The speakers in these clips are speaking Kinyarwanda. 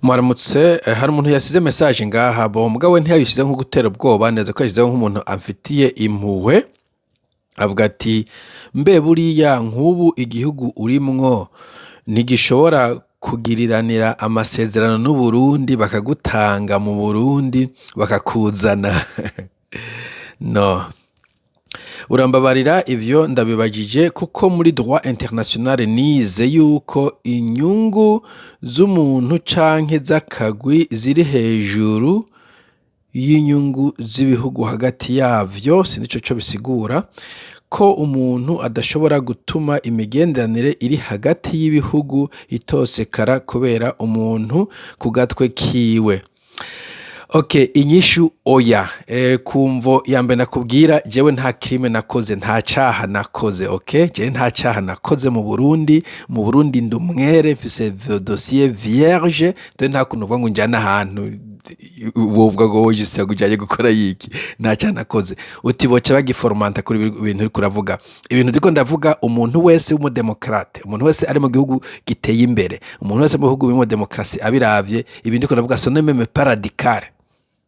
Mwaramutse hari umuntu yasize message ngaha bo mugabo ntiyabishyize nko gutera ubwoba neza ko yashyizeho nk'umuntu amfitiye impuhwe avuga ati mbe buriya nk'ubu igihugu urimwo ntigishobora kugiriranira amasezerano n'Uburundi bakagutanga mu Burundi bakakuzana no urambabarira ivyo ndabibajije kuko muri droit international nize yuko inyungu z'umuntu canke z'akagwi ziri hejuru y'inyungu z'ibihugu hagati yavyo sinico co bisigura ko umuntu adashobora gutuma imigenderanire iri hagati y'ibihugu itosekara kubera umuntu ku gatwe kiwe. Okay, inyishu oya. Kumvo yambe nakubwira jewe nta crime nakoze, nta caha nakoze, okay? Je nta caha nakoze mu Burundi ndumwere mfise dossier vierge, de nta kuntu uvuga ngo njana ahantu wovuga ngo wowe juste yagujaye gukora yiki, nta caha nakoze. Uti boca bagiformanta kuri ibintu uri kuravuga. Ibintu ndiko ndavuga umuntu wese w'umudemokrate, umuntu wese ari mu gihugu giteye imbere, umuntu wese mu bihugu bimwe demokrasi abiravye, ibintu ndiko ndavuga sonne meme radical.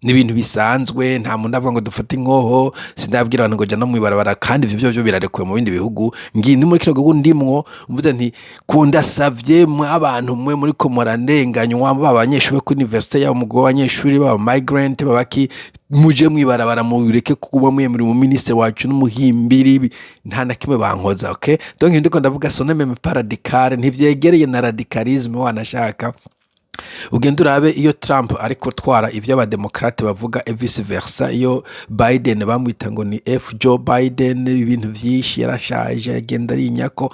N'ibintu bisanzwe nta muntu avuga ngo dufate inkoho sindabwira abantu ngo jya no mwibarabara kandi ivyo byo birarekuwe mu bindi bihugu ngi muri kino gihugu ndimwo mvuze nti kundasavye mu abantu mwe muri ko murandenganywa babanyeshuri ku university ya mugo abanyeshuri baba migrant babaki muje mwibarabara mu bireke kuba mwemere mu ministre wacu n'umuhimbiri nta na kimwe bankoza. Okay, donc ndiko ndavuga sonne même pas radical ntivyegereye na radicalisme wanashaka ugenda urabe iyo Trump ariko twara ivyo abademokrate bavuga vice versa, iyo Biden bamwita ngo ni Joe Biden ibintu vyinshi yarashaje agenda ari inyako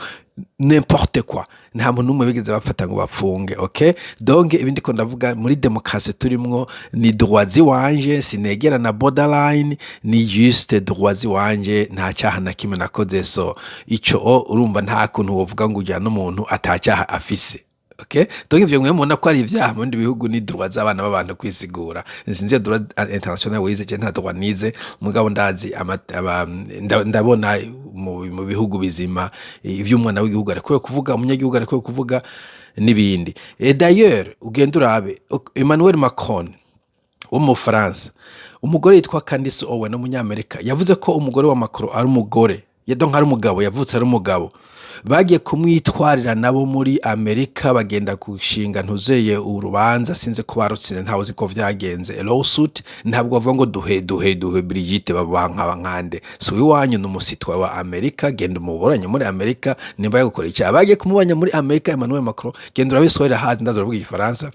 n'importe quoi, nta muntu umwe bigeze bafata ngo bapfunge. Okay, donc ibindi ko ndavuga muri demokrasi turimwo ni droits wanje sinegera na borderline, ni juste droits wanje nta cyaha na kimwe nakoze, so ico urumva nta kuntu wovuga ngo ujya n'umuntu atacaha afise. Okay, donc ivyo mwe mubona ko ari ivyaha mu bihugu ni droits z'abana b'abantu kwisigura. Sinzi droit international wize je nta droit nize mugabo ndazi ndabona mu bihugu bizima ivyo umwana w'igihugu ariko kuvuga umunyagihugu ariko kuvuga nibindi. D'ailleurs ugenda urabe Emmanuel Macron wo mu France, umugore yitwa Candice Owen umunyamerika yavuze ko umugore wa Macron ari umugore donc ari umugabo yavutse ari umugabo, bagiye kumwitwarira nabo muri Amerika bagenda gushinga ntuzeye urubanza sinze ko barutsinze ntawo ziko vyagenze lawsuit, ntabwo bavuga ngo duhe Brigitte babanka nkande so iwanyu n'umusitwa wa Amerika genda umuboranye muri Amerika nimba yagukora icyaha bagiye kumubanya muri Amerika. Emmanuel Macron genda urabisohora hazi ndazovuga igifaransa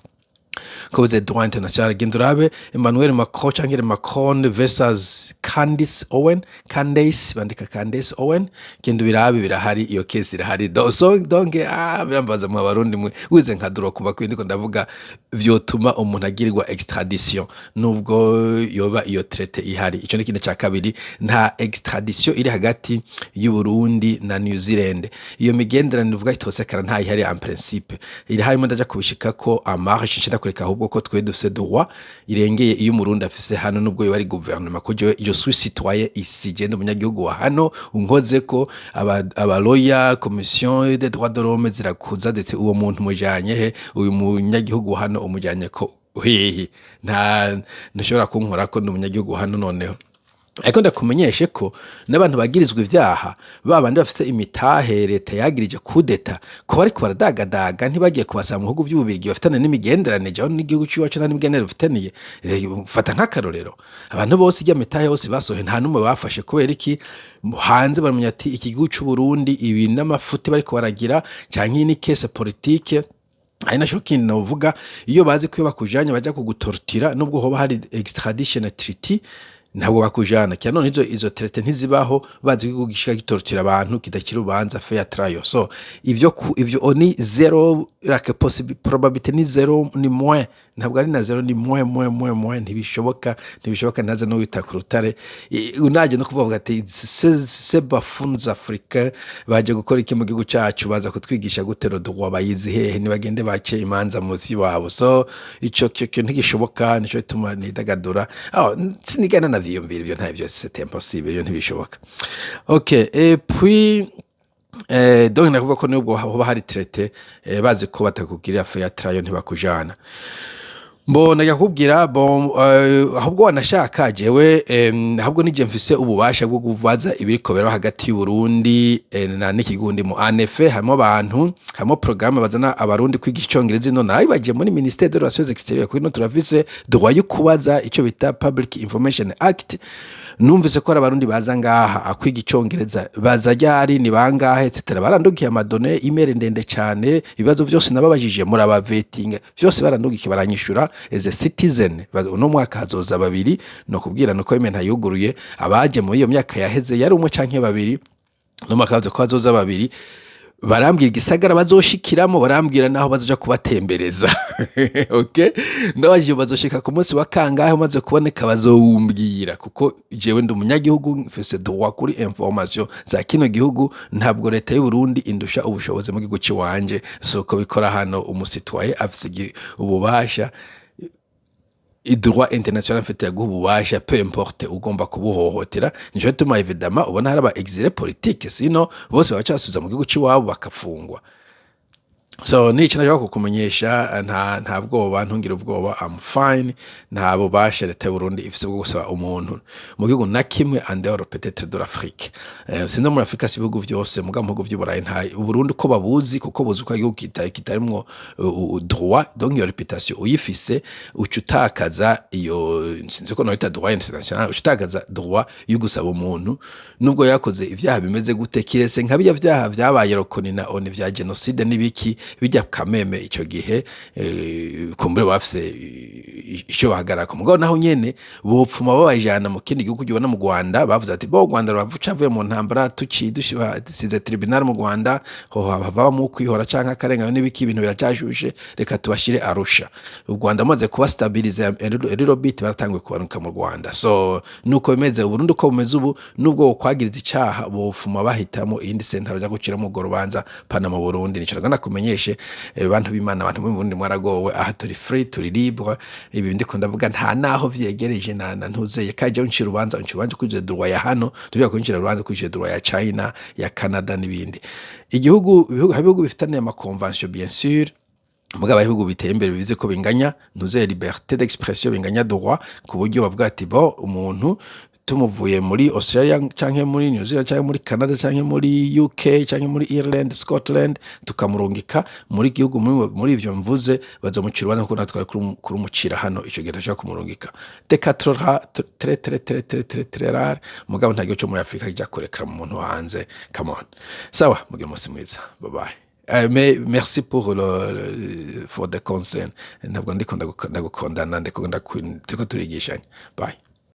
ko bize droit international, genda urabe Emmanuel Macron cyangwa Macron versus Candice Owen, Candice bandika Candice Owen, genda birabe birahari iyo case irahari donc birambaza mu Barundi mwe wize nkaduro kuva ko ndiko ndavuga vyotuma umuntu agirirwa extradition nubwo yoba iyo traité ihari. Ico n'ikindi ca kabiri, nta extradition iri hagati y'u Burundi na New Zealand, iyo migenderanire uvuga itosekara nta ihari en principe iri harimo ndaja kubishika ko amarche nshida kureka ahubwo ko twe dufise droit irengeye iyo Umurundi afise hano nubwo yo bari gouvernement ko je suis citoyen ici je n'umunyagihugu wa hano unkoze ko aba lawyer commission des droits de l'homme zirakuza dete uwo muntu mujanye he uyu munyagihugu wa hano umujanye ko hehe ntushobora kunkora ko n'umunyagihugu wa hano noneho. Ariko ndakumenyeshe ko n'abantu bagirizwa ivyaha babandi bafite imitahe leta yagirije kudeta ko bariko baradagadaga ntibagiye kubasaba mu bihugu by'ububirigi bafitane n'imigenderanire jaho n'igihugu cy'iwacu nta n'imigenderanire bafitaniye. Fata nk'akarorero abantu bose ijya mitahe yose basohe nta numwe bafashe kubera iki hanze baramenya ati iki gihugu cy'u Burundi ibi n'amafuti bariko baragira canke ni case politique ari nasho kindi navuga iyo bazi ko bakujanye baja kugutortira nubwo hoba hari extradition treaty ntabwo bakujana cyane none izo traité ntizibaho bazi kugishika gitortira abantu kidakira ubanza fair trial, so ivyo oni zero like probability ni zero ni moins, ntabwo ari na zero ni moins ntibishoboka ntaza no wita ku rutare unaje no kuvuga ati c'est bafunza Afrika baje gukora iki mu gihugu cyacu baza kutwigisha gutero droit bayizi hehe nibagende bace imanza muzi wabo, so ico ntigishoboka nico bituma nidagadura sinigana na vyiyumvira ibyo ntavyo c'est impossible, ibyo ntibishoboka. Okay, et puis donc nakuvuga ko nubwo hoba hari traité bazi ko batakubwira fair trial ntibakujana. Mbona yakubwira ahubwo wanashaka jewe ahubwo nije mfise ububasha bwo kuvaza ibiriko bero hagati y'u Burundi na n'ikigundi mu ANF harimo abantu harimo programme bazana abarundi kwiga icongereza ino nayo bagiye muri Ministère de Relations Extérieures kuri no turavise droit yo kubaza ico bita Public Information Act. Numvise ko abarundi baza ngaha akwiga icongereza baza ryari ni bangahe etc. Barandugiye amadone email ndende cyane ibibazo byose nababajije muri aba vetting byose barandugiye baranyishura as a citizen no mwaka hazoza babiri no kubwira nuko imena yuguruye abaje muri iyo myaka yaheze yari umwe canke babiri no mwaka hazo ko hazoza babiri barambwira igisagara bazoshikiramo barambwira naho bazoja kubatembereza okay ndabaje bazoshika ku munsi wa kangahe maze kuboneka bazowumbwira kuko jewe ndi umunyagihugu mfise droit kuri information za kino gihugu ntabwo leta y'u Burundi indusha ubushobozi mu gihugu ciwanje soko bikora hano umusitwaye afise ububasha droit international mfite ububasha peu importe ugomba kubuhohotera nico tuma évidemment ubona haraba exilé politique sino bose bacasubiza mu gihugu ciwabo bakafungwa. So nico nashaka kukumenyesha nta bwoba ntungira ubwoba I'm fine nta bubasha leta y'u Burundi ifise bwo gusaba umuntu mu gihugu na kimwe en dehors peut-être de l'Afrique. Sino muri Afrika si bihugu byose muga mu bihugu by'Uburayi nta u Burundi ko babuzi kuko buzi ko igihugu kitarimwo droit donc iyo réputation uyifise ucutakaza iyo sinzi ko noita droit international ucutakaza droit yo gusaba umuntu nubwo yakoze ivyaha bimeze gute kirese nka bijya vyaha vyabaye rokoni na on vya genocide nibiki bijya kameme ico gihe kumbure bafise ico bahagaraka mugabo naho nyene bopfuma babajana mu kindi gihugu gibona mu Rwanda bavuze ati bo Rwanda bavuca avuye mu ntambara dusize tribunal mu Rwanda ho bava mu kwihora canka karenga n'ibiki ibintu biracashushe reka tubashire Arusha u Rwanda maze kuba stabilize bit baratangwe kubanuka mu Rwanda. So nuko bimeze u Burundi ko bumeze ubu nubwo kwagiriza icaha bofuma bahitamo indi sentare za gucira mu gorubanza pana mu Burundi nico ragana kumenyeshe bantu b'Imana abantu mu Burundi mwaragowe aha turi free turi libre ibi ndiko ndavuga nta naho vyegereje na ntuzeye kaje uncira ubanza kuje droit ya hano tujya kuncira ubanza kuje droit ya China ya Canada n'ibindi ibihugu bifitanye ama convention bien sûr mugaba ibihugu biteye imbere bivuze ko binganya ntuzeye liberté d'expression binganya droit ku buryo bavuga ati bo umuntu tumuvuye muri Australia canke muri New Zealand canke muri Canada canke muri UK canke muri Ireland Scotland tukamurungika muri gihugu muri ivyo mvuze bazomucirwana ko natwari kuri umucira hano ico gihe cyo kumurungika de 4 rare mugabo nta gihe cyo muri Afrika kijya kurekera mu muntu hanze come on sawa mugira musi mwiza bye bye. Mais merci pour for the concern ntabwo ndiko ndagukondana ndiko turigishanya bye.